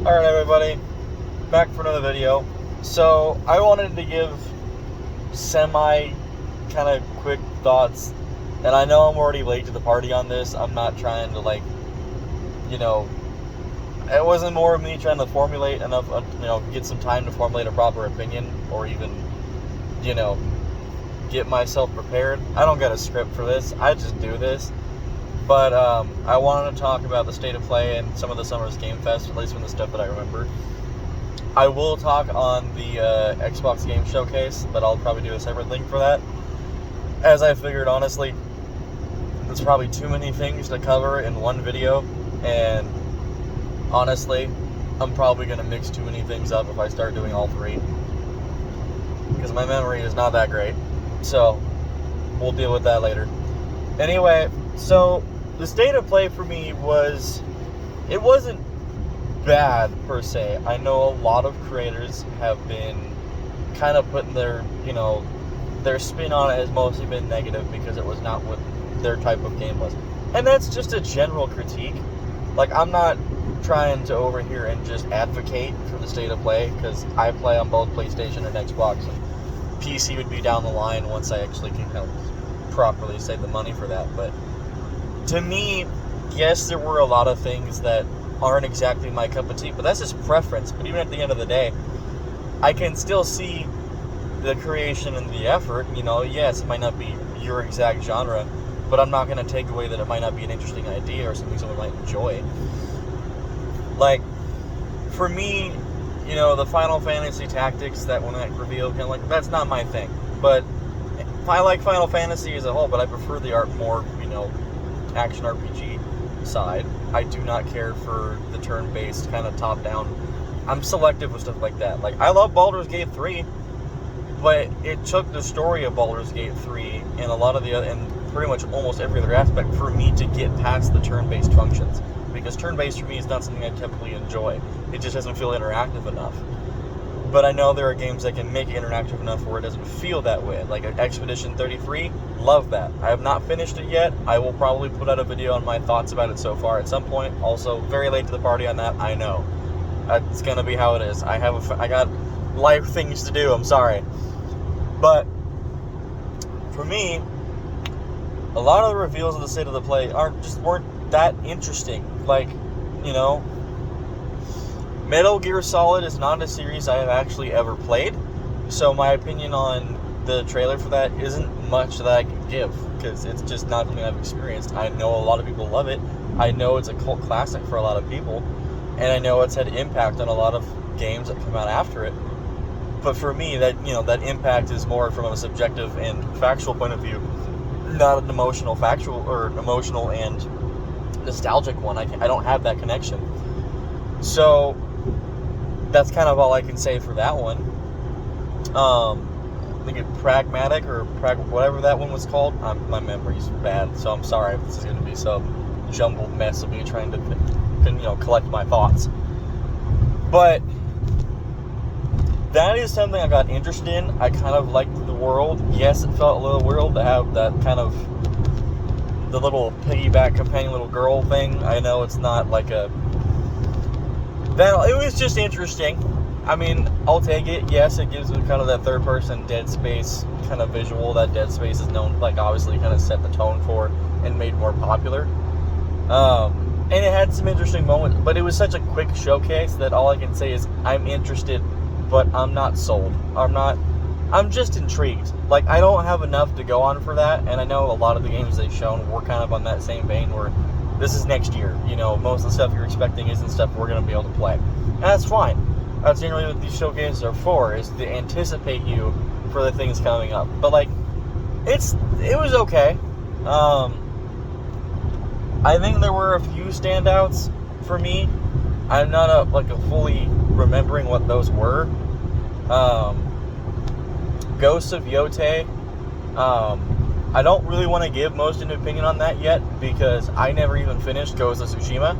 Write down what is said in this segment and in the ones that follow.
Alright everybody, back for another video. So, I wanted to give semi kind of quick thoughts, and I know I'm already late to the party on this. I'm not trying to it wasn't more of me trying to formulate enough, get some time to formulate a proper opinion, or even, get myself prepared. I don't got a script for this, I just do this. But I wanted to talk about the state of play and some of the Summer's Game Fest, at least from the stuff that I remember. I will talk on the Xbox Game Showcase, but I'll probably do a separate thing for that. As I figured, honestly, there's probably too many things to cover in one video, and honestly, I'm probably going to mix too many things up if I start doing all three, because my memory is not that great. So, we'll deal with that later. Anyway, so the state of play for me it wasn't bad per se. I know a lot of creators have been kind of putting their spin on it has mostly been negative because it was not what their type of game was. And that's just a general critique. Like, I'm not trying to over here and just advocate for the state of play, because I play on both PlayStation and Xbox, and PC would be down the line once I actually can kind of properly save the money for that. But to me, yes, there were a lot of things that aren't exactly my cup of tea, but that's just preference. But even at the end of the day, I can still see the creation and the effort. Yes, it might not be your exact genre, but I'm not going to take away that it might not be an interesting idea or something someone might enjoy. Like, for me, the Final Fantasy Tactics, that one that revealed, that's not my thing. But I like Final Fantasy as a whole, but I prefer the more, action RPG side. I do not care for the turn-based kind of top-down. I'm selective with stuff like that. Like, I love Baldur's Gate 3, but it took the story of Baldur's Gate 3 and a lot of the other, and pretty much almost every other aspect for me to get past the turn-based functions. Because turn-based for me is not something I typically enjoy. It just doesn't feel interactive enough. But I know there are games that can make it interactive enough where it doesn't feel that way. Like Expedition 33, love that. I have not finished it yet. I will probably put out a video on my thoughts about it so far at some point. Also, very late to the party on that, I know. It's gonna be how it is. I got life things to do, I'm sorry. But, for me, a lot of the reveals of the state of the play weren't that interesting. Like, Metal Gear Solid is not a series I have actually ever played, so my opinion on the trailer for that isn't much that I can give, because it's just not something I've experienced. I know a lot of people love it. I know it's a cult classic for a lot of people, and I know it's had impact on a lot of games that come out after it. But for me, that impact is more from a subjective and factual point of view, not an emotional and nostalgic one. I don't have that connection. So that's kind of all I can say for that one. I think it's Pragmatic or whatever that one was called. My memory's bad, so I'm sorry if this is going to be some jumbled mess of me trying to collect my thoughts. But that is something I got interested in. I kind of liked the world. Yes, it felt a little weird to have that kind of the little piggyback companion little girl thing. I know it's not like it was just interesting. I mean, I'll take it. Yes, it gives me kind of that third-person Dead Space kind of visual that Dead Space is known, obviously kind of set the tone for and made more popular. And it had some interesting moments, but it was such a quick showcase that all I can say is I'm interested, but I'm not sold. I'm just intrigued. Like, I don't have enough to go on for that, and I know a lot of the games they've shown were kind of on that same vein where this is next year. Most of the stuff you're expecting isn't stuff we're going to be able to play. And that's fine. That's generally what these showcases are for, is to anticipate you for the things coming up. But, it was okay. I think there were a few standouts for me. I'm not fully remembering what those were. Ghosts of Yotei. I don't really want to give most an opinion on that yet, because I never even finished Ghost of Tsushima,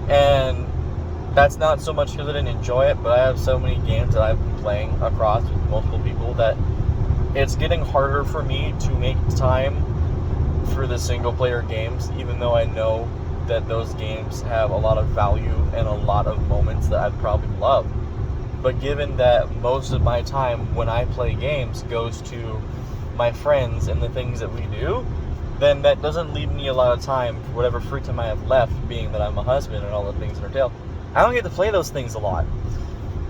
and that's not so much because I didn't enjoy it, but I have so many games that I've been playing across with multiple people that it's getting harder for me to make time for the single player games, even though I know that those games have a lot of value and a lot of moments that I'd probably love. But given that most of my time when I play games goes to my friends and the things that we do, then that doesn't leave me a lot of time for whatever free time I have left, being that I'm a husband and all the things that entail. I don't get to play those things a lot.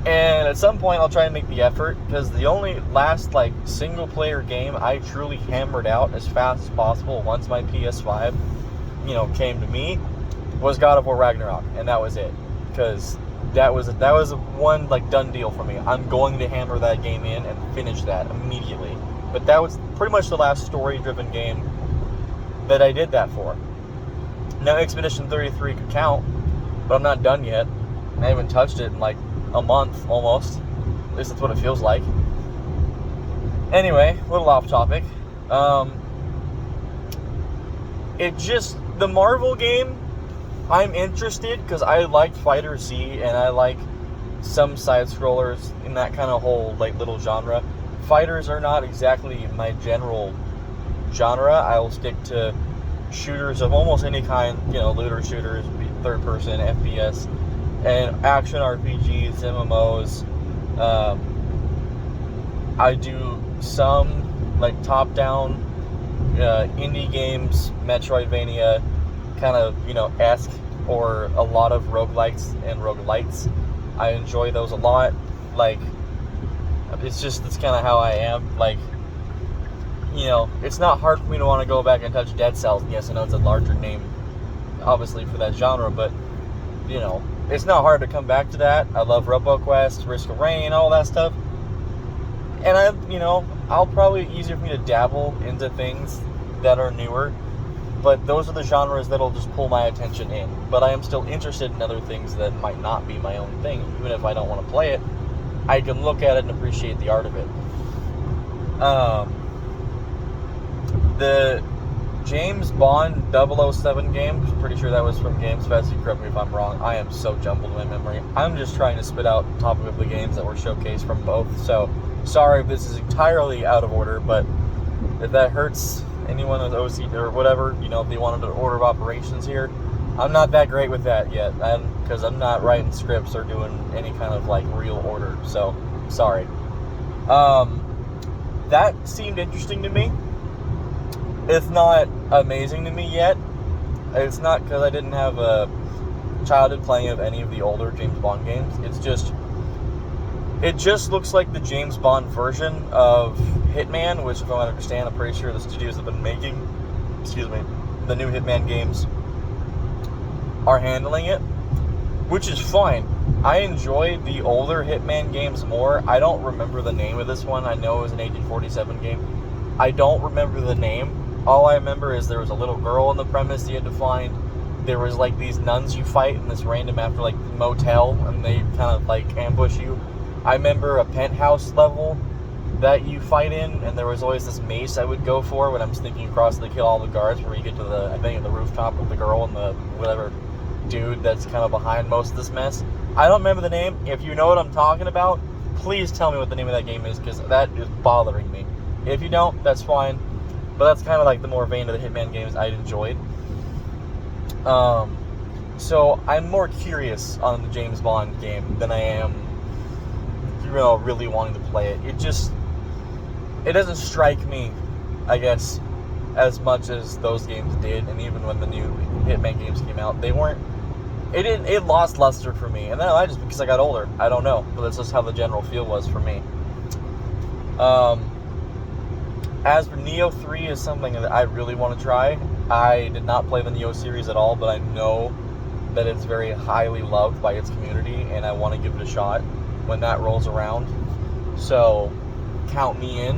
And at some point I'll try and make the effort, because the only last single player game I truly hammered out as fast as possible once my PS5 came to me was God of War Ragnarok, and that was it. Because that was a one done deal for me. I'm going to hammer that game in and finish that immediately. But that was pretty much the last story-driven game that I did that for. Now Expedition 33 could count, but I'm not done yet. I haven't touched it in a month almost. At least that's what it feels like. Anyway, a little off topic. The Marvel game, I'm interested because I like Fighter Z and I like some side scrollers in that kind of whole little genre. Fighters are not exactly my general genre. I'll stick to shooters of almost any kind, looter shooters, third person, FPS, and action RPGs, MMOs. I do some top down indie games, Metroidvania kind of esque, or a lot of roguelikes and roguelites. I enjoy those a lot. It's kind of how I am. It's not hard for me to want to go back and touch Dead Cells. Yes, I know it's a larger name, obviously, for that genre, but, it's not hard to come back to that. I love RoboQuest, Risk of Rain, all that stuff. And I'll probably easier for me to dabble into things that are newer, but those are the genres that'll just pull my attention in. But I am still interested in other things that might not be my own thing. Even if I don't want to play it, I can look at it and appreciate the art of it. The James Bond 007 game, I'm pretty sure that was from Games Fest. You correct me if I'm wrong. I am so jumbled in my memory. I'm just trying to spit out the topic of the games that were showcased from both. So, sorry if this is entirely out of order, but if that hurts anyone with OC or whatever, if they wanted an order of operations here, I'm not that great with that yet, because I'm not writing scripts or doing any kind of real order. So, sorry. That seemed interesting to me. It's not amazing to me yet. It's not because I didn't have a childhood playing of any of the older James Bond games. It just looks like the James Bond version of Hitman, which, if I understand, I'm pretty sure the studios have been making, the new Hitman games are handling it, which is fine. I enjoy the older Hitman games more. I don't remember the name of this one. I know it was an 1847 game. I don't remember the name. All I remember is there was a little girl on the premise you had to find. There was these nuns you fight in this random motel, and they kind of ambush you. I remember a penthouse level that you fight in, and there was always this mace I would go for when I'm sneaking across to kill all the guards, where you get to the rooftop with the girl and the whatever dude that's kind of behind most of this mess. I don't remember the name. If you know what I'm talking about, please tell me what the name of that game is, because that is bothering me. If you don't, that's fine. But that's kind of the more vein of the Hitman games I'd enjoyed. So I'm more curious on the James Bond game than I am, really wanting to play it. It doesn't strike me, I guess, as much as those games did. And even when the new Hitman games came out, it lost luster for me. And then I just, because I got older, I don't know, but that's just how the general feel was for me. As for Neo 3 is something that I really want to try. I did not play the Neo series at all, but I know that it's very highly loved by its community, and I want to give it a shot when that rolls around. So, count me in.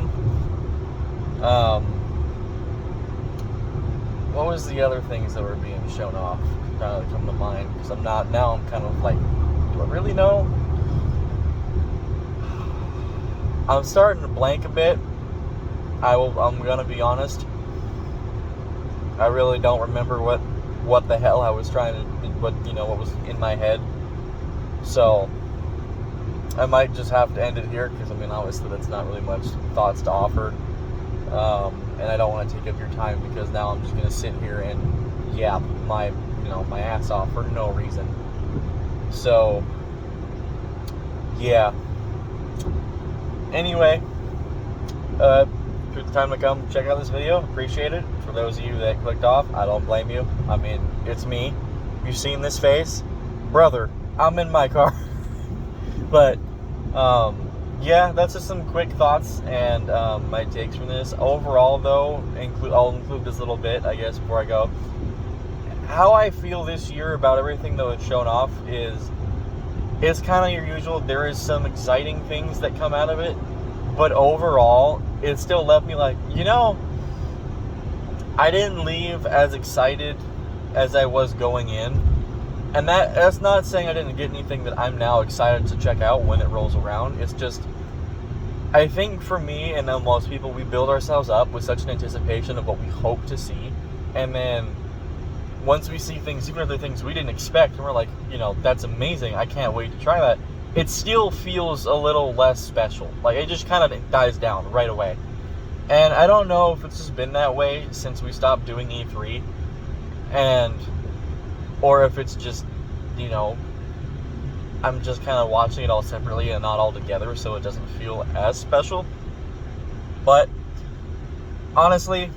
What was the other things that were being shown off? Kind of come to mind, because I'm kind of do I really know? I'm starting to blank a bit. I'm gonna be honest. I really don't remember what the hell I was trying to, what was in my head. So I might just have to end it here, because obviously that's not really much thoughts to offer, and I don't want to take up your time, because now I'm just gonna sit here and yap my my ass off for no reason. So, yeah. Anyway, took the time to come check out this video. Appreciate it. For those of you that clicked off, I don't blame you. I mean, it's me. You've seen this face, brother. I'm in my car. But yeah, that's just some quick thoughts and my takes from this. Overall, though, I'll include this little bit, I guess, before I go. How I feel this year about everything that was shown off is kind of your usual. There is some exciting things that come out of it, but overall, it still left me like, I didn't leave as excited as I was going in. And that's not saying I didn't get anything that I'm now excited to check out when it rolls around. It's just, I think for me and most people, we build ourselves up with such an anticipation of what we hope to see. And then once we see things, even if they're things we didn't expect, and we're like, that's amazing, I can't wait to try that, it still feels a little less special. Like, it just kind of dies down right away. And I don't know if it's just been that way since we stopped doing E3, or if it's just, I'm just kind of watching it all separately and not all together, so it doesn't feel as special. But honestly,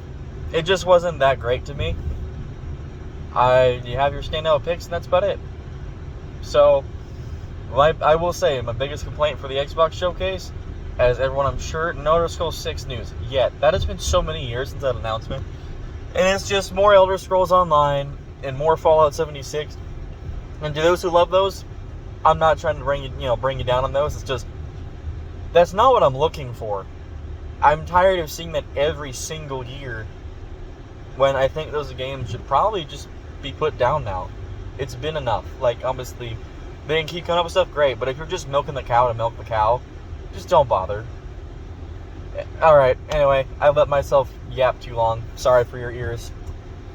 it just wasn't that great to me. You have your standout picks, and that's about it. So, I will say, my biggest complaint for the Xbox showcase, as everyone I'm sure, no Elder Scrolls 6 news yet. That has been so many years since that announcement. And it's just more Elder Scrolls Online and more Fallout 76. And to those who love those, I'm not trying to bring you down on those. It's just, that's not what I'm looking for. I'm tired of seeing that every single year, when I think those games should probably just be put down now. It's been enough. Like, obviously, they can keep coming up with stuff, great, but if you're just milking the cow to milk the cow, just don't bother. Alright, anyway, I let myself yap too long. Sorry for your ears.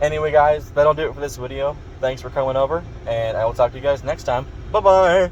Anyway, guys, that'll do it for this video. Thanks for coming over, and I will talk to you guys next time. Bye-bye!